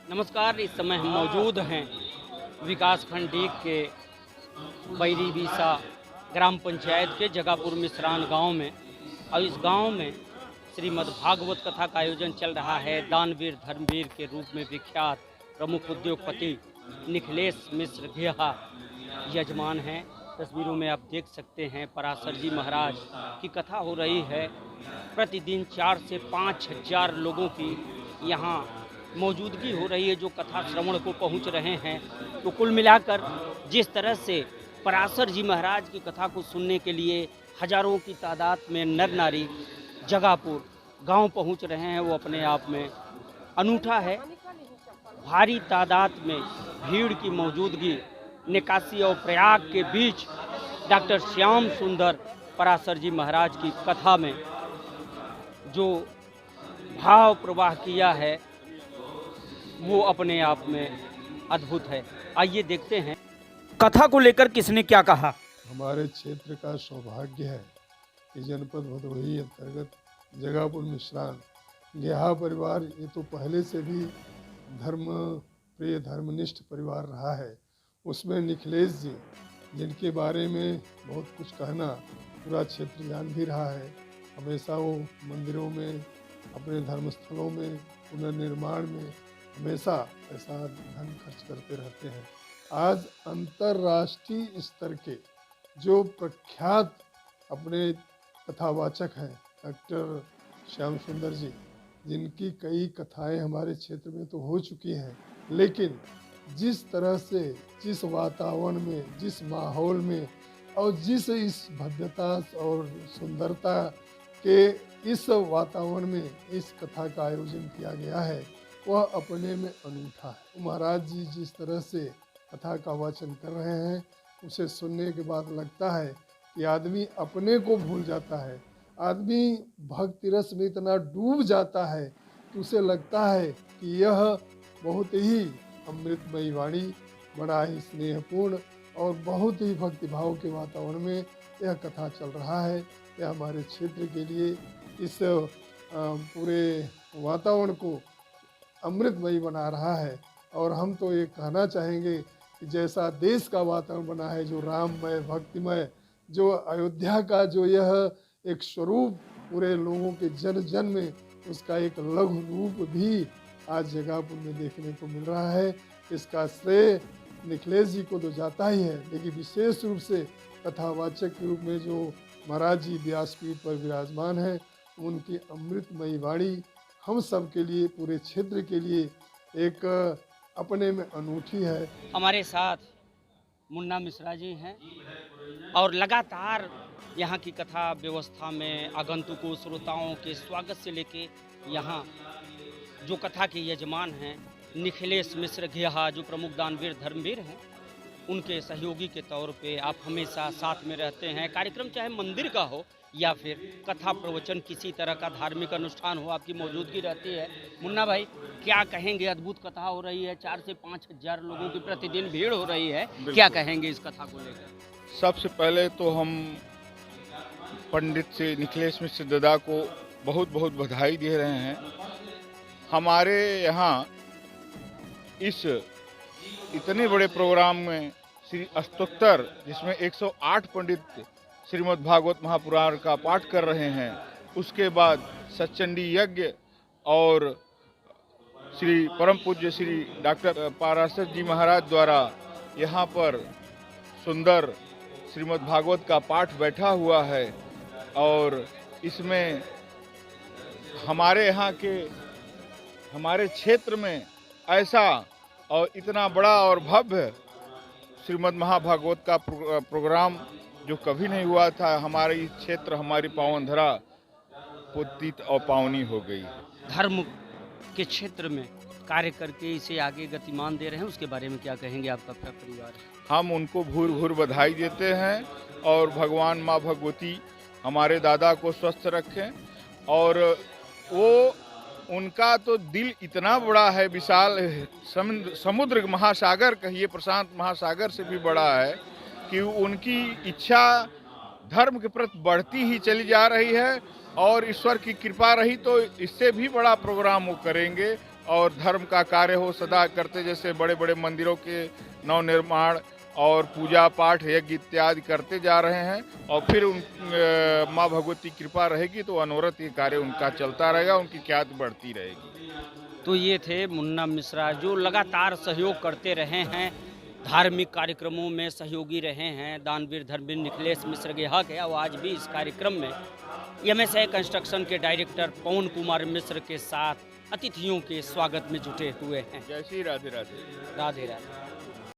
नमस्कार। इस समय हम मौजूद हैं विकास खंड डीग के बैरी बीसा ग्राम पंचायत के जगापुर मिश्रान गांव में। और इस गांव में श्रीमद् भागवत कथा का आयोजन चल रहा है। दानवीर धर्मवीर के रूप में विख्यात प्रमुख उद्योगपति निखिलेश मिश्र घेहा यजमान हैं। तस्वीरों में आप देख सकते हैं पराशर जी महाराज की कथा हो रही है। प्रतिदिन 4 से 5 हजार लोगों की यहाँ मौजूदगी हो रही है जो कथा श्रवण को पहुँच रहे हैं। तो कुल मिलाकर जिस तरह से पराशर जी महाराज की कथा को सुनने के लिए हजारों की तादाद में नर नारी जगापुर गांव पहुंच रहे हैं, वो अपने आप में अनूठा है। भारी तादाद में भीड़ की मौजूदगी निकासी और प्रयाग के बीच डॉक्टर श्याम सुंदर पराशर जी महाराज की कथा में जो भाव प्रवाह किया है वो अपने आप में अद्भुत है। आइए देखते हैं कथा को लेकर किसने क्या कहा। हमारे क्षेत्र का सौभाग्य है कि जनपद भदोही अंतर्गत जगापुर मिश्रान घेहा परिवार ये तो पहले से भी धर्म प्रिय धर्मनिष्ठ परिवार रहा है। उसमें निखिलेश जी जिनके बारे में बहुत कुछ कहना पूरा क्षेत्र जान भी रहा है। हमेशा वो मंदिरों में, अपने धर्मस्थलों में, पुनर्निर्माण में हमेशा पैसा धन खर्च करते रहते हैं। आज अंतर्राष्ट्रीय स्तर के जो प्रख्यात अपने कथावाचक हैं डॉक्टर श्याम सुंदर जी, जिनकी कई कथाएं हमारे क्षेत्र में तो हो चुकी हैं, लेकिन जिस तरह से, जिस वातावरण में, जिस माहौल में और जिस इस भव्यता और सुंदरता के इस वातावरण में इस कथा का आयोजन किया गया है वह अपने में अनूठा है। महाराज जी जिस तरह से कथा का वाचन कर रहे हैं उसे सुनने के बाद लगता है कि आदमी अपने को भूल जाता है, आदमी भक्ति रस में इतना डूब जाता है कि उसे लगता है कि यह बहुत ही अमृतमयी वाणी, बड़ा ही स्नेहपूर्ण और बहुत ही भक्तिभाव के वातावरण में यह कथा चल रहा है। यह हमारे क्षेत्र के लिए इस पूरे वातावरण को अमृतमयी बना रहा है। और हम तो ये कहना चाहेंगे कि जैसा देश का वातावरण बना है, जो राममय, भक्तिमय, जो अयोध्या का जो यह एक स्वरूप पूरे लोगों के जन जन में, उसका एक लघु रूप भी आज जगापुर में देखने को मिल रहा है। इसका श्रेय निखिलेश जी को तो जाता ही है, लेकिन विशेष रूप से कथावाचक के रूप में जो महाराज जी व्यासपीठ पर विराजमान हैं, उनकी अमृतमयी वाणी हम सब के लिए, पूरे क्षेत्र के लिए एक अपने में अनूठी है। हमारे साथ मुन्ना मिश्रा जी हैं और लगातार यहाँ की कथा व्यवस्था में आगंतुकों, श्रोताओं के स्वागत से लेके यहाँ जो कथा के यजमान हैं निखिलेश मिश्र घेहा, जो प्रमुख दानवीर धर्मवीर हैं, उनके सहयोगी के तौर पे आप हमेशा साथ में रहते हैं। कार्यक्रम चाहे मंदिर का हो या फिर कथा प्रवचन, किसी तरह का धार्मिक अनुष्ठान हो, आपकी मौजूदगी रहती है। मुन्ना भाई क्या कहेंगे, अद्भुत कथा हो रही है, 4 से 5 हजार लोगों की प्रतिदिन भीड़ हो रही है, क्या कहेंगे इस कथा को लेकर। सबसे पहले तो हम पंडित श्री निखिलेश मिश्र दादा को बहुत बहुत बधाई दे रहे हैं। हमारे यहाँ इस इतने बड़े प्रोग्राम में श्री अष्टोत्तर, जिसमें 108 पंडित श्रीमद् भागवत महापुराण का पाठ कर रहे हैं, उसके बाद सच्चंडी यज्ञ और श्री परम पूज्य श्री डॉक्टर पराशर जी महाराज द्वारा यहाँ पर सुंदर श्रीमद् भागवत का पाठ बैठा हुआ है। और इसमें हमारे यहाँ के, हमारे क्षेत्र में ऐसा और इतना बड़ा और भव्य श्रीमद् महाभागवत का प्रोग्राम जो कभी नहीं हुआ था। हमारे क्षेत्र, हमारी पावन धरा पुतीत और पावनी हो गई। धर्म के क्षेत्र में कार्य करके इसे आगे गतिमान दे रहे हैं, उसके बारे में क्या कहेंगे। आपका परिवार, हम उनको भूर भूर बधाई देते हैं और भगवान माँ भगवती हमारे दादा को स्वस्थ रखें। और वो, उनका तो दिल इतना बड़ा है, विशाल समुद्र महासागर कहिए, प्रशांत महासागर से भी बड़ा है, कि उनकी इच्छा धर्म के प्रति बढ़ती ही चली जा रही है। और ईश्वर की कृपा रही तो इससे भी बड़ा प्रोग्राम वो करेंगे और धर्म का कार्य हो सदा करते, जैसे बड़े बड़े मंदिरों के नवनिर्माण और पूजा पाठ यज्ञ इत्यादि करते जा रहे हैं। और फिर माँ भगवती कृपा रहेगी तो अनवरत ये कार्य उनका चलता रहेगा, उनकी ख्याति बढ़ती रहेगी। तो ये थे मुन्ना मिश्रा, जो लगातार सहयोग करते रहे हैं, धार्मिक कार्यक्रमों में सहयोगी रहे हैं। दानवीर धर्मवीर निखिलेश मिश्र गेहा के वो आज भी इस कार्यक्रम में MSI कंस्ट्रक्शन के डायरेक्टर पवन कुमार मिश्र के साथ अतिथियों के स्वागत में जुटे हुए हैं। जय श्री राधे राधे। राधे राधे।